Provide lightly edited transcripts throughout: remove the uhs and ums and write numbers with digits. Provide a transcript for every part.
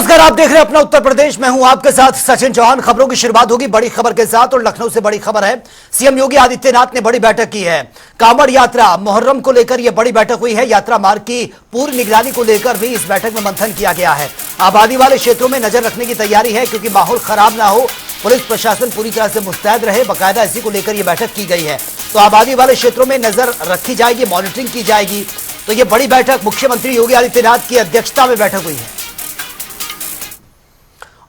नमस्कार, आप देख रहे हैं अपना उत्तर प्रदेश। मैं हूं आपके साथ सचिन चौहान। खबरों की शुरुआत होगी बड़ी खबर के साथ और लखनऊ से बड़ी खबर है। सीएम योगी आदित्यनाथ ने बड़ी बैठक की है। कांवड़ यात्रा मुहर्रम को लेकर यह बड़ी बैठक हुई है। यात्रा मार्ग की पूरी निगरानी को लेकर भी इस बैठक में मंथन किया गया है। आबादी वाले क्षेत्रों में नजर रखने की तैयारी है क्योंकि माहौल खराब ना हो, पुलिस प्रशासन पूरी तरह से मुस्तैद रहे। बाकायदा इसी को लेकर यह बैठक की गई है। तो आबादी वाले क्षेत्रों में नजर रखी जाएगी, मॉनिटरिंग की जाएगी। तो यह बड़ी बैठक मुख्यमंत्री योगी आदित्यनाथ की अध्यक्षता में बैठक हुई है।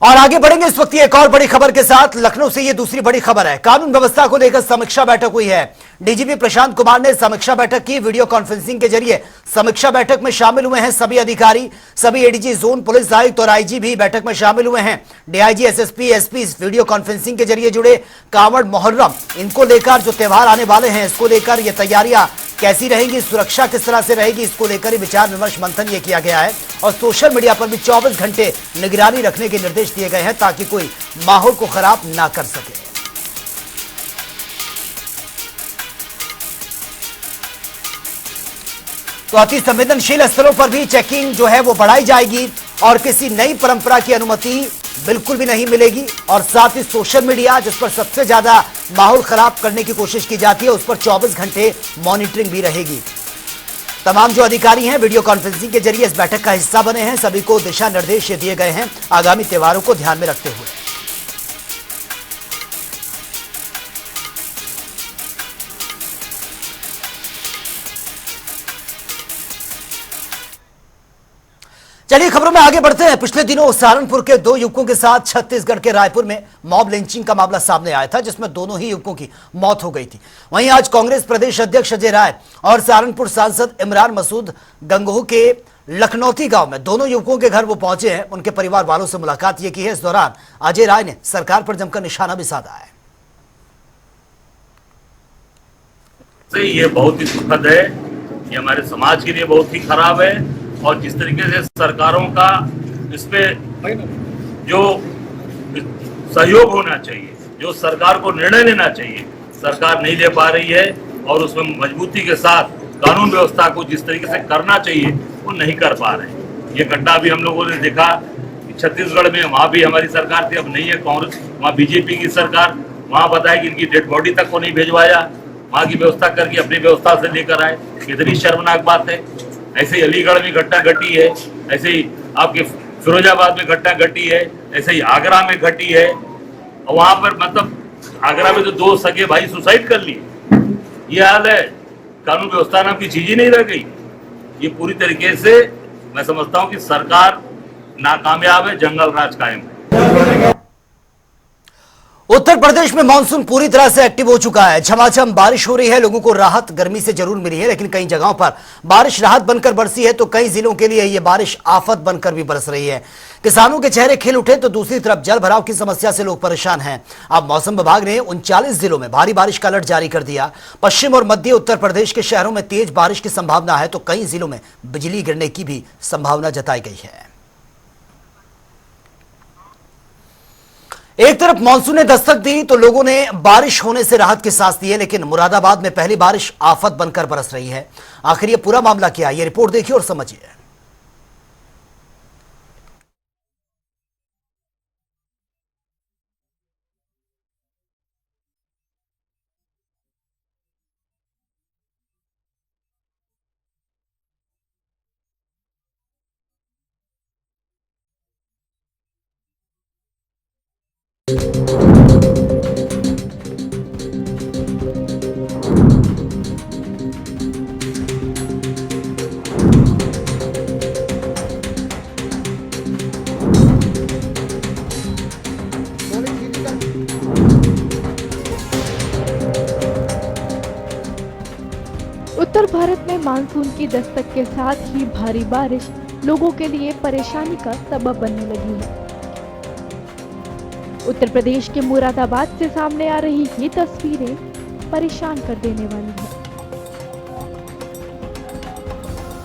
और आगे बढ़ेंगे इस वक्त एक और बड़ी खबर के साथ। लखनऊ से ये दूसरी बड़ी खबर है। कानून व्यवस्था को लेकर समीक्षा बैठक हुई है। डीजीपी प्रशांत कुमार ने समीक्षा बैठक की। वीडियो कॉन्फ्रेंसिंग के जरिए समीक्षा बैठक में शामिल हुए हैं सभी अधिकारी, सभी एडीजी, जोन पुलिस आयुक्त और आईजी भी बैठक में शामिल हुए हैं। DIG, SSP, SP video conferencing के जरिए जुड़े। कांवड़ मुहर्रम, इनको लेकर जो त्योहार आने वाले हैं, इसको लेकर ये तैयारियां कैसी रहेंगी, सुरक्षा किस तरह से रहेगी, इसको लेकर ही विचार विमर्श मंथन ये किया गया है। और सोशल मीडिया पर भी 24 घंटे निगरानी रखने के निर्देश दिए गए हैं ताकि कोई माहौल को खराब ना कर सके। तो अति संवेदनशील स्थलों पर भी चेकिंग जो है वो बढ़ाई जाएगी और किसी नई परंपरा की अनुमति बिल्कुल भी नहीं मिलेगी। और साथ ही सोशल मीडिया, जिस पर सबसे ज्यादा माहौल खराब करने की कोशिश की जाती है, उस पर 24 घंटे मॉनिटरिंग भी रहेगी। तमाम जो अधिकारी हैं वीडियो कॉन्फ्रेंसिंग के जरिए इस बैठक का हिस्सा बने हैं। सभी को दिशा निर्देश दिए गए हैं आगामी त्योहारों को ध्यान में रखते हुए। चलिए खबरों में आगे बढ़ते हैं। पिछले दिनों सहारनपुर के 2 युवकों के साथ छत्तीसगढ़ के रायपुर में मॉब लिंचिंग का मामला सामने आया था, जिसमें दोनों ही युवकों की मौत हो गई थी। वहीं आज कांग्रेस प्रदेश अध्यक्ष अजय राय और सहारनपुर सांसद इमरान मसूद गंगोह के लखनौती गांव में दोनों युवकों के घर वो पहुंचे हैं। उनके परिवार वालों से मुलाकात ये की है। इस दौरान अजय राय ने सरकार पर जमकर निशाना भी साधा है। ये बहुत ही दुखद है, ये हमारे समाज के लिए बहुत ही खराब है। और जिस तरीके से सरकारों का इस पे जो सहयोग होना चाहिए, जो सरकार को निर्णय लेना चाहिए, सरकार नहीं ले पा रही है। और उसमें मजबूती के साथ कानून व्यवस्था को जिस तरीके से करना चाहिए वो नहीं कर पा रहे। ये घटना भी हम लोगों ने देखा छत्तीसगढ़ में, वहाँ भी हमारी सरकार थी, अब नहीं है कांग्रेस, वहाँ बीजेपी की सरकार। वहाँ बताया कि इनकी डेड बॉडी तक को नहीं भेजवाया, वहाँ की व्यवस्था करके अपनी व्यवस्था से लेकर आए। कितनी शर्मनाक बात है। ऐसे ही अलीगढ़ में घटना घटी है, ऐसे ही आपके फिरोजाबाद में घटना घटी है, ऐसे ही आगरा में घटी है। और वहां पर मतलब आगरा में तो 2 सगे भाई सुसाइड कर लिए। ये हाल है। कानून व्यवस्था नाम की चीज ही नहीं रह गई। ये पूरी तरीके से मैं समझता हूं कि सरकार नाकामयाब है, जंगल राज कायम है। उत्तर प्रदेश में मानसून पूरी तरह से एक्टिव हो चुका है। झमाझम बारिश हो रही है। लोगों को राहत गर्मी से जरूर मिली है, लेकिन कई जगहों पर बारिश राहत बनकर बरसी है तो कई जिलों के लिए यह बारिश आफत बनकर भी बरस रही है। किसानों के चेहरे खिल उठे तो दूसरी तरफ जल भराव की समस्या से लोग परेशान हैं। अब मौसम विभाग ने 39 जिलों में भारी बारिश का अलर्ट जारी कर दिया। पश्चिम और मध्य उत्तर प्रदेश के शहरों में तेज बारिश की संभावना है तो कई जिलों में बिजली गिरने की भी संभावना जताई गई है। एक तरफ मानसून ने दस्तक दी तो लोगों ने बारिश होने से राहत की सांस ली है, लेकिन मुरादाबाद में पहली बारिश आफत बनकर बरस रही है। आखिर ये पूरा मामला क्या है, ये रिपोर्ट देखिए और समझिए। उत्तर भारत में मानसून की दस्तक के साथ ही भारी बारिश लोगों के लिए परेशानी का सबब बनने लगी है। उत्तर प्रदेश के मुरादाबाद से सामने आ रही ये तस्वीरें परेशान कर देने वाली है।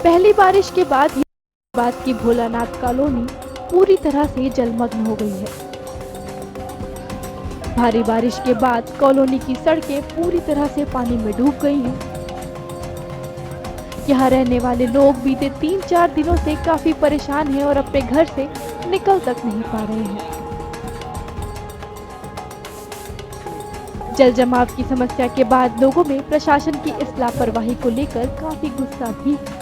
पहली बारिश के बाद मुरादाबाद की भोलानाथ कॉलोनी पूरी तरह से जलमग्न हो गई है। भारी बारिश के बाद कॉलोनी की सड़कें पूरी तरह से पानी में डूब गई हैं। यहाँ रहने वाले लोग बीते 3-4 दिनों से काफी परेशान हैं और अपने घर से निकल तक नहीं पा रहे हैं। जल जमाव की समस्या के बाद लोगों में प्रशासन की इस लापरवाही को लेकर काफी गुस्सा भी है।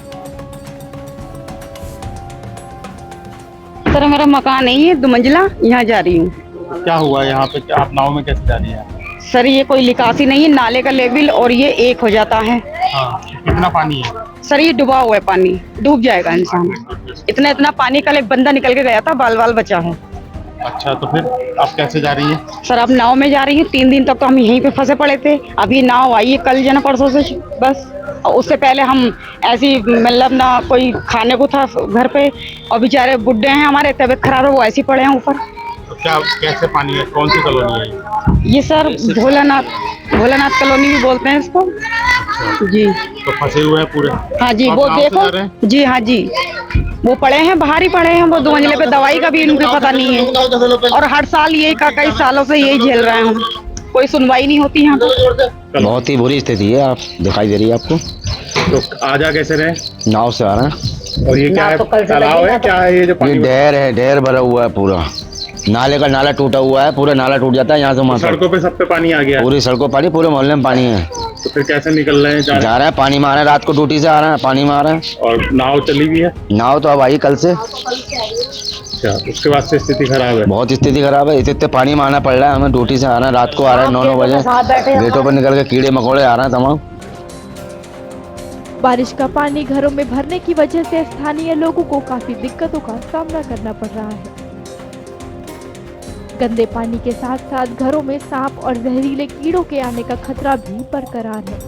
सर मेरा मकान नहीं है, 2 मंजिला, यहाँ जा रही हूँ। क्या हुआ यहाँ पे? क्या आप नाव में कैसे जा रही हैं? सर ये कोई निकासी नहीं है, नाले का लेवल और ये एक हो जाता है। हाँ, कितना पानी है? सर ये डूबा हुआ है, पानी डूब जाएगा इंसान। इतना इतना पानी, कल एक बंदा निकल के गया था, बाल बाल बचा है। अच्छा, तो फिर आप कैसे जा रही हैं? सर अब नाव में जा रही हूँ। 3 दिन तक तो हम यहीं पे फंसे पड़े थे। अभी नाव आई है कल जना परसों से बस। और उससे पहले हम ऐसी मतलब ना कोई खाने को था घर पे, और बेचारे बुड्ढे हैं हमारे, तबीयत खराब है, वो ऐसे ही पड़े हैं ऊपर। तो क्या कैसे पानी है? कौन सी कॉलोनी है ये सर भोलानाथ कॉलोनी भी बोलते हैं इसको। जी तो फंसे हुए हैं पूरे? हाँ जी, तो आप वो नाव से जा रहे देखो हैं? जी, हाँ जी, वो पड़े हैं, बाहर ही पड़े हैं वो 2 मंजिले पे। दवाई का भी इनको पता नहीं है, और हर साल यही कई सालों से यही झेल रहे हैं। कोई सुनवाई नहीं होती यहाँ पे। बहुत ही बुरी स्थिति है, आप दिखाई दे रही है आपको। तो आजा कैसे रहे? नाव से आ रहे हैं। और ये क्या है? तालाब है क्या है ये जो ये पानी? ढेर है, ढेर भरा हुआ है पूरा। नाले का नाला टूटा हुआ है, पूरा नाला टूट जाता है यहाँ से वहाँ तक। सड़कों पे सब पे पानी आ गया? पूरी सड़कों पानी, पूरे मोहल्ले में पानी है। तो फिर कैसे निकल रहे हैं? जा रहे हैं, पानी में आ रहे हैं, रात को ड्यूटी से आ रहे हैं, पानी में आ रहे हैं। और नाव चली भी है? नाव तो अब आई कल से। अच्छा, उसके बाद से स्थिति खराब है? बहुत स्थिति खराब है, इतने पानी में आना पड़ रहा है हमें। ड्यूटी से आ रहे हैं, रात को आ रहे हैं 9-9 बजे। गेटों पर निकल के कीड़े मकोड़े आ रहे हैं तमाम। बारिश का पानी घरों में भरने की वजह से स्थानीय लोगों को काफी दिक्कतों का सामना करना पड़ रहा है। गंदे पानी के साथ साथ घरों में सांप और जहरीले कीड़ों के आने का खतरा भी बरकरार है।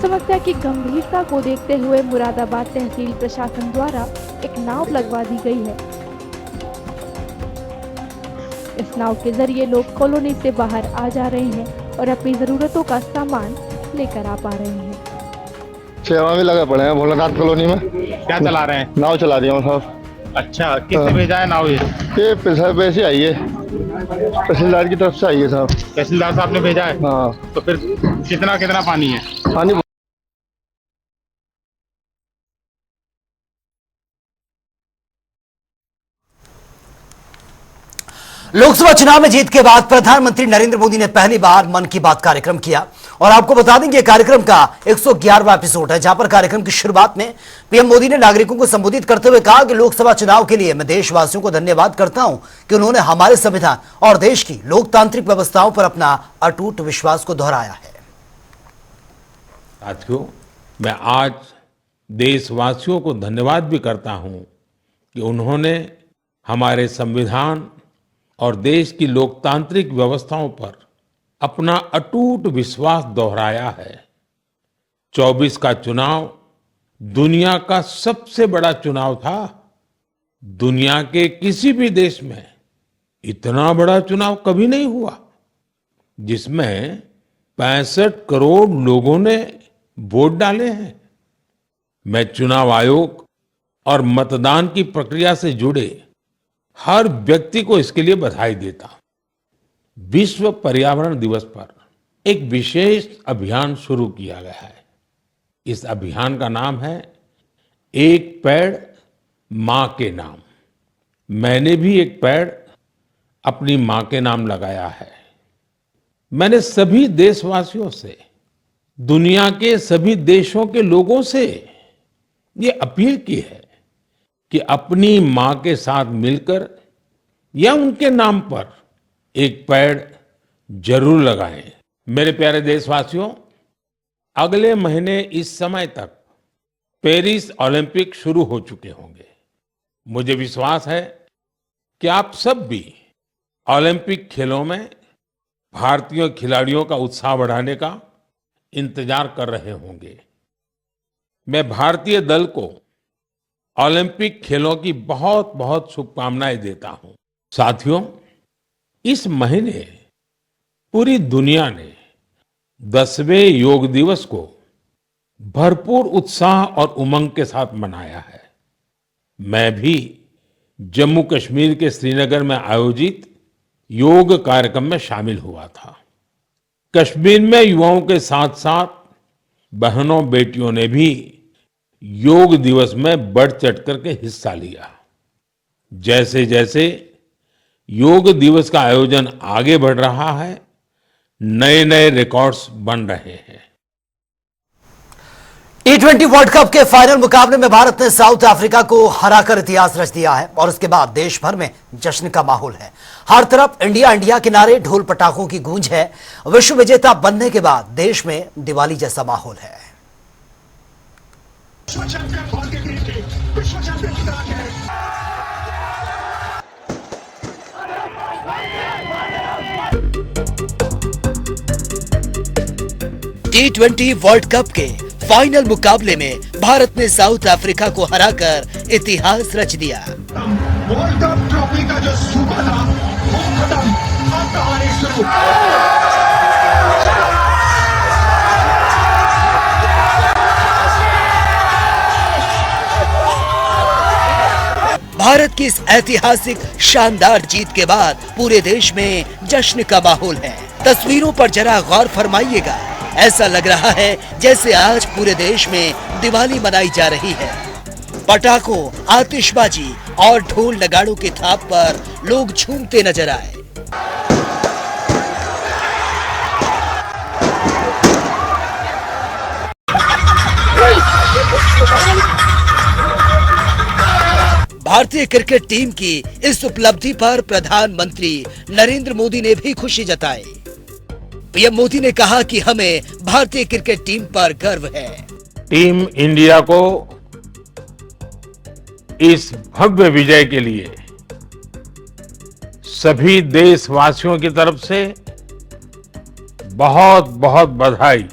समस्या की गंभीरता को देखते हुए मुरादाबाद तहसील प्रशासन द्वारा एक नाव लगवा दी गई है। इस नाव के जरिए लोग कॉलोनी से बाहर आ जा रहे हैं और अपनी जरूरतों का सामान लेकर आ पा रहे हैं। सेवा में लगे पड़े हैं भोलानाथ कॉलोनी में। क्या चला रहे हैं? नाव चला रही हूँ साहब। अच्छा, किसने भेजा है नाव? ये पैसे आई है, तहसीलदार की तरफ से आई है साहब। तहसीलदार साहब ने भेजा है? हाँ। तो फिर कितना कितना पानी है? पानी लोकसभा चुनाव में जीत के बाद प्रधानमंत्री नरेंद्र मोदी ने पहली बार मन की बात कार्यक्रम किया और आपको बता दें कि कार्यक्रम का 111वां एपिसोड है, जहां पर कार्यक्रम की शुरुआत में पीएम मोदी ने नागरिकों को संबोधित करते हुए कहा कि लोकसभा चुनाव के लिए मैं देशवासियों को धन्यवाद करता हूं कि उन्होंने हमारे संविधान और देश की लोकतांत्रिक व्यवस्थाओं पर अपना अटूट विश्वास को दोहराया है। साथियों, मैं आज देशवासियों को धन्यवाद भी करता हूं कि उन्होंने हमारे संविधान और देश की लोकतांत्रिक व्यवस्थाओं पर अपना अटूट विश्वास दोहराया है। 24 का चुनाव दुनिया का सबसे बड़ा चुनाव था। दुनिया के किसी भी देश में इतना बड़ा चुनाव कभी नहीं हुआ, जिसमें 65 करोड़ लोगों ने वोट डाले हैं। मैं चुनाव आयोग और मतदान की प्रक्रिया से जुड़े हर व्यक्ति को इसके लिए बधाई देता हूं। विश्व पर्यावरण दिवस पर एक विशेष अभियान शुरू किया गया है। इस अभियान का नाम है एक पेड़ मां के नाम। मैंने भी एक पेड़ अपनी मां के नाम लगाया है। मैंने सभी देशवासियों से, दुनिया के सभी देशों के लोगों से ये अपील की है कि अपनी मां के साथ मिलकर या उनके नाम पर एक पेड़ जरूर लगाएं। मेरे प्यारे देशवासियों, अगले महीने इस समय तक पेरिस ओलंपिक शुरू हो चुके होंगे। मुझे विश्वास है कि आप सब भी ओलंपिक खेलों में भारतीय खिलाड़ियों का उत्साह बढ़ाने का इंतजार कर रहे होंगे। मैं भारतीय दल को ओलंपिक खेलों की बहुत बहुत शुभकामनाएं देता हूं। साथियों, इस महीने पूरी दुनिया ने 10वें योग दिवस को भरपूर उत्साह और उमंग के साथ मनाया है। मैं भी जम्मू कश्मीर के श्रीनगर में आयोजित योग कार्यक्रम में शामिल हुआ था। कश्मीर में युवाओं के साथ साथ बहनों बेटियों ने भी योग दिवस में बढ़ चढ़ करके हिस्सा लिया। जैसे जैसे योग दिवस का आयोजन आगे बढ़ रहा है, नए नए रिकॉर्ड्स बन रहे हैं। T20 वर्ल्ड कप के फाइनल मुकाबले में भारत ने साउथ अफ्रीका को हराकर इतिहास रच दिया है और उसके बाद देश भर में जश्न का माहौल है। हर तरफ इंडिया इंडिया के नारे, ढोल पटाखों की गूंज है। विश्व विजेता बनने के बाद देश में दिवाली जैसा माहौल है। T20 वर्ल्ड कप के फाइनल मुकाबले में भारत ने साउथ अफ्रीका को हराकर इतिहास रच दिया। वर्ल्ड कप ट्रॉफी का जो सूबा था वो खत्म, अब कहानी शुरू। भारत की इस ऐतिहासिक शानदार जीत के बाद पूरे देश में जश्न का माहौल है। तस्वीरों पर जरा गौर फरमाइएगा, ऐसा लग रहा है जैसे आज पूरे देश में दिवाली मनाई जा रही है। पटाखों, आतिशबाजी और ढोल नगाड़ों के थाप पर लोग झूमते नजर आए। भारतीय क्रिकेट टीम की इस उपलब्धि पर प्रधानमंत्री नरेंद्र मोदी ने भी खुशी जताई। पीएम मोदी ने कहा कि हमें भारतीय क्रिकेट टीम पर गर्व है। टीम इंडिया को इस भव्य विजय के लिए सभी देशवासियों की तरफ से बहुत बहुत बधाई।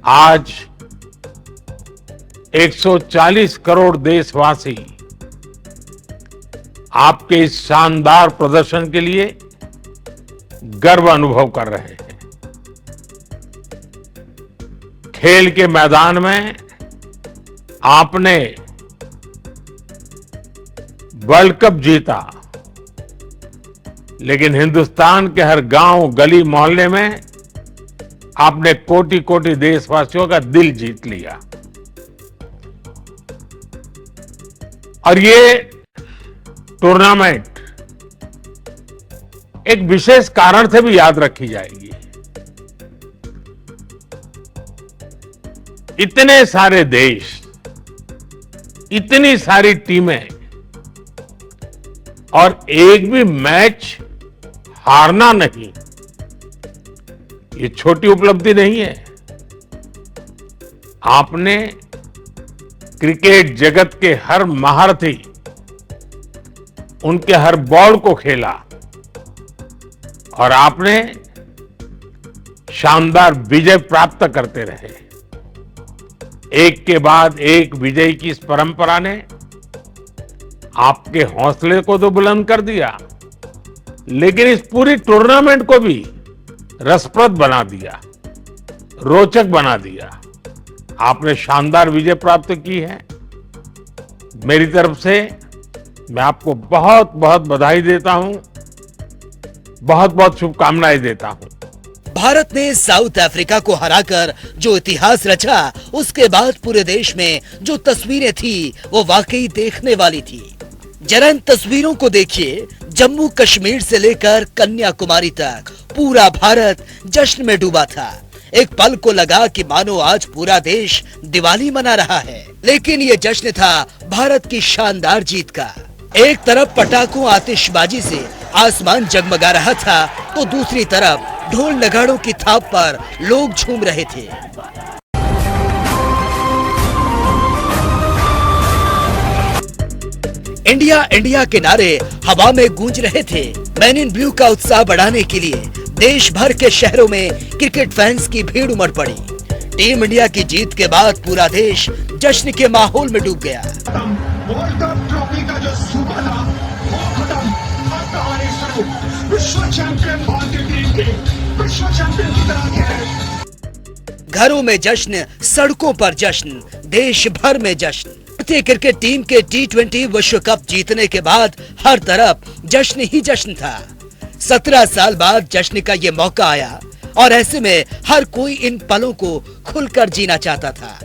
आज 140 करोड़ देशवासी आपके इस शानदार प्रदर्शन के लिए गर्व अनुभव कर रहे हैं। खेल के मैदान में आपने वर्ल्ड कप जीता, लेकिन हिंदुस्तान के हर गांव, गली, मोहल्ले में आपने कोटि कोटि देशवासियों का दिल जीत लिया। और ये टूर्नामेंट एक विशेष कारण से भी याद रखी जाएगी। इतने सारे देश, इतनी सारी टीमें और एक भी मैच हारना नहीं, ये छोटी उपलब्धि नहीं है। आपने क्रिकेट जगत के हर महारथी, उनके हर बॉल को खेला और आपने शानदार विजय प्राप्त करते रहे। एक के बाद एक विजय की इस परंपरा ने आपके हौसले को तो बुलंद कर दिया, लेकिन इस पूरी टूर्नामेंट को भी रसप्रद बना दिया, रोचक बना दिया। आपने शानदार विजय प्राप्त की है। मेरी तरफ से मैं आपको बहुत बहुत बधाई देता हूं, बहुत बहुत शुभकामनाएं देता हूं। भारत ने साउथ अफ्रीका को हराकर जो इतिहास रचा, उसके बाद पूरे देश में जो तस्वीरें थी वो वाकई देखने वाली थी। जरा इन तस्वीरों को देखिए। जम्मू कश्मीर से लेकर कन्याकुमारी तक पूरा भारत जश्न में डूबा था। एक पल को लगा कि मानो आज पूरा देश दिवाली मना रहा है, लेकिन ये जश्न था भारत की शानदार जीत का। एक तरफ पटाखों, आतिशबाजी से आसमान जगमगा रहा था, तो दूसरी तरफ ढोल नगाड़ों की थाप पर लोग झूम रहे थे। इंडिया इंडिया के नारे हवा में गूंज रहे थे। मैन इन ब्लू का उत्साह बढ़ाने के लिए देश भर के शहरों में क्रिकेट फैंस की भीड़ उमड़ पड़ी। टीम इंडिया की जीत के बाद पूरा देश जश्न के माहौल में डूब गया। वर्ल्ड कप ट्रॉफी का जो सूबा था वो खत्म, अब कहानी शुरू। विश्व चैंपियन भारतीय टीम की विश्व चैंपियन की तरह है। घरों में जश्न, सड़कों पर जश्न, देश भर में जश्न। भारतीय क्रिकेट टीम के T20 विश्व कप जीतने के बाद हर तरफ जश्न ही जश्न था। 17 साल बाद जश्न का ये मौका आया और ऐसे में हर कोई इन पलों को खुलकर जीना चाहता था।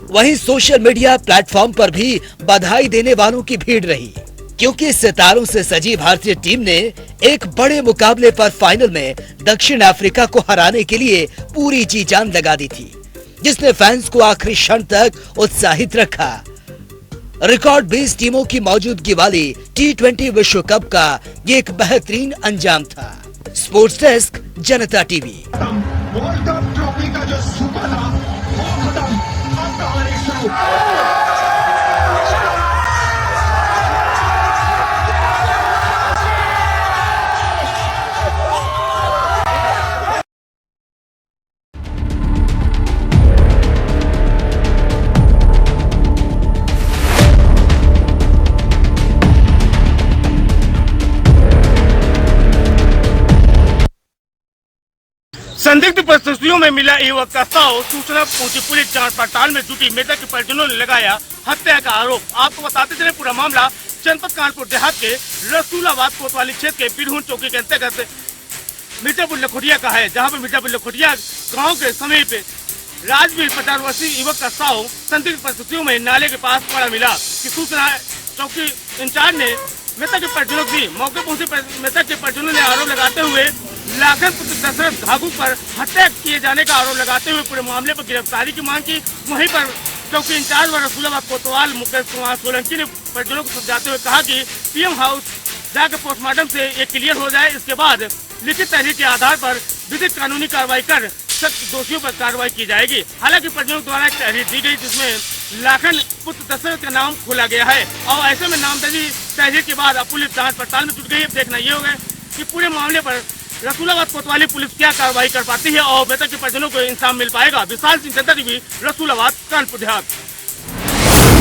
वहीं सोशल मीडिया प्लेटफॉर्म पर भी बधाई देने वालों की भीड़ रही, क्योंकि सितारों से सजी भारतीय टीम ने एक बड़े मुकाबले पर फाइनल में दक्षिण अफ्रीका को हराने के लिए पूरी जी जान लगा दी थी, जिसने फैंस को आखिरी क्षण तक उत्साहित रखा। रिकॉर्ड 20 टीमों की मौजूदगी वाली T20 विश्व कप का ये एक बेहतरीन अंजाम था। स्पोर्ट्स डेस्क, जनता टीवी। वर्ल्ड कप ट्रॉफी का जो सुपर था वो खत्म, अब कहानी शुरू। संदिग्ध परिस्थितियों में मिला युवक का शव, सूचना पहुंची पुलिस जांच पड़ताल में जुटी। मृतक के परिजनों ने लगाया हत्या का आरोप। आपको बताते चले पूरा मामला जनपद कानपुर देहात के रसूलाबाद कोतवाली क्षेत्र के बिरहुन चौकी के अंतर्गत मिर्जापुर लखोटिया का है, जहां पर मिर्जापुर लखोटिया गांव के समीप राजवीर 50 वर्षीय युवक का शव संदिग्ध परिस्थितियों में नाले के पास पड़ा मिला। की सूचना चौकी इंचार्ज ने मृतक के परिजनों की मौके पहुंचे। मृतक के परिजनों ने आरोप लगाते हुए लाखन पुत्र दशरथ घाघू पर हत्या किए जाने का आरोप लगाते हुए पूरे मामले पर गिरफ्तारी की मांग की। वहीं पर चौकी इंचार्ज व रसूलाबाद कोतवाल मुकेश कुमार सोलंकी ने परिजनों को समझाते हुए कहा कि पीएम हाउस जाकर पोस्टमार्टम से ये क्लियर हो जाए, इसके बाद लिखित तहरीर के आधार पर विधिक कानूनी कार्रवाई कर सख्त दोषियों पर कार्रवाई की जाएगी। हालांकि परिजनों द्वारा एक तहरीर दी गई जिसमें लाखन पुत्र दशरथ का नाम खोला गया है और ऐसे में नामजदी तहरीर के बाद अब पुलिस जांच पड़ताल में जुट गई। अब देखना ये होगा कि पूरे मामले पर रसूलाबाद कोतवाली पुलिस क्या कार्रवाई कर पाती है और मृतक के परिजनों को इंसाफ मिल पाएगा। विशाल सिंह, जनता टीवी, रसूलाबाद, कानपुर देहात।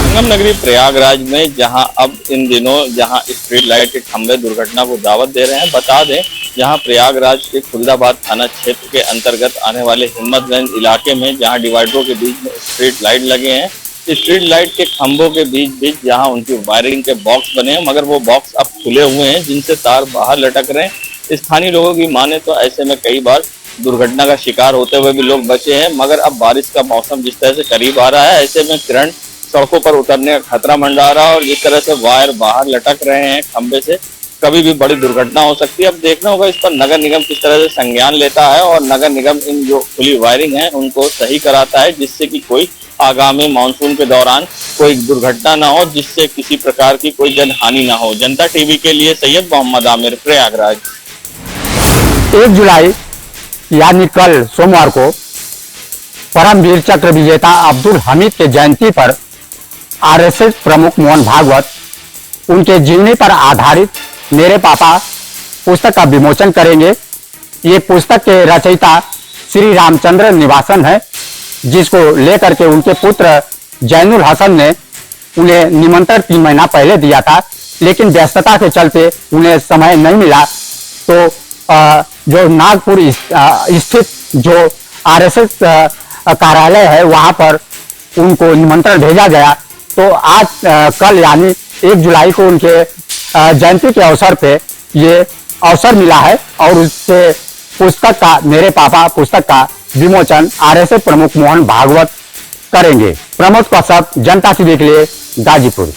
संगम नगरी प्रयागराज में जहां अब इन दिनों जहां स्ट्रीट लाइट के खंभे दुर्घटना को दावत दे रहे हैं। बता दें, जहां प्रयागराज के खुलदाबाद थाना क्षेत्र के अंतर्गत आने वाले हिम्मतगंज इलाके में जहां डिवाइडरों के बीच में स्ट्रीट लाइट लगे हैं, स्ट्रीट लाइट के खंभों के बीच जहां उनकी वायरिंग के बॉक्स बने हैं, मगर वो बॉक्स अब खुले हुए हैं जिनसे तार बाहर लटक रहे हैं। स्थानीय लोगों की माने तो ऐसे में कई बार दुर्घटना का शिकार होते हुए भी लोग बचे हैं, मगर अब बारिश का मौसम जिस तरह से करीब आ रहा है, ऐसे में करंट सड़कों पर उतरने का खतरा मंडरा रहा है और जिस तरह से वायर बाहर लटक रहे हैं खंभे से, कभी भी बड़ी दुर्घटना हो सकती है। अब देखना होगा इस पर नगर निगम किस तरह से संज्ञान लेता है और नगर निगम इन जो खुली वायरिंग है उनको सही कराता है, जिससे कि कोई आगामी मानसून के दौरान कोई दुर्घटना ना हो, जिससे किसी प्रकार की कोई जनहानि ना हो। जनता टीवी के लिए सैयद मोहम्मद आमिर, प्रयागराज। 1 जुलाई यानी कल सोमवार को परमवीर चक्र विजेता अब्दुल हमीद के जयंती पर आरएसएस प्रमुख मोहन भागवत उनके जीवनी पर आधारित मेरे पापा पुस्तक का विमोचन करेंगे। ये पुस्तक के रचयिता श्री रामचंद्र निवासन है, जिसको लेकर के उनके पुत्र जैनुल हसन ने उन्हें निमंत्रण 3 महीना पहले दिया था, लेकिन व्यस्तता के चलते उन्हें समय नहीं मिला। तो जो नागपुर स्थित जो आरएसएस कार्यालय है वहां पर उनको निमंत्रण भेजा गया। तो आज कल यानी 1 जुलाई को उनके जयंती के अवसर पे ये अवसर मिला है और उससे पुस्तक का मेरे पापा पुस्तक का विमोचन आरएसएस प्रमुख मोहन भागवत करेंगे। प्रमोद कश्यप, जनता टीवी के लिए, गाजीपुर।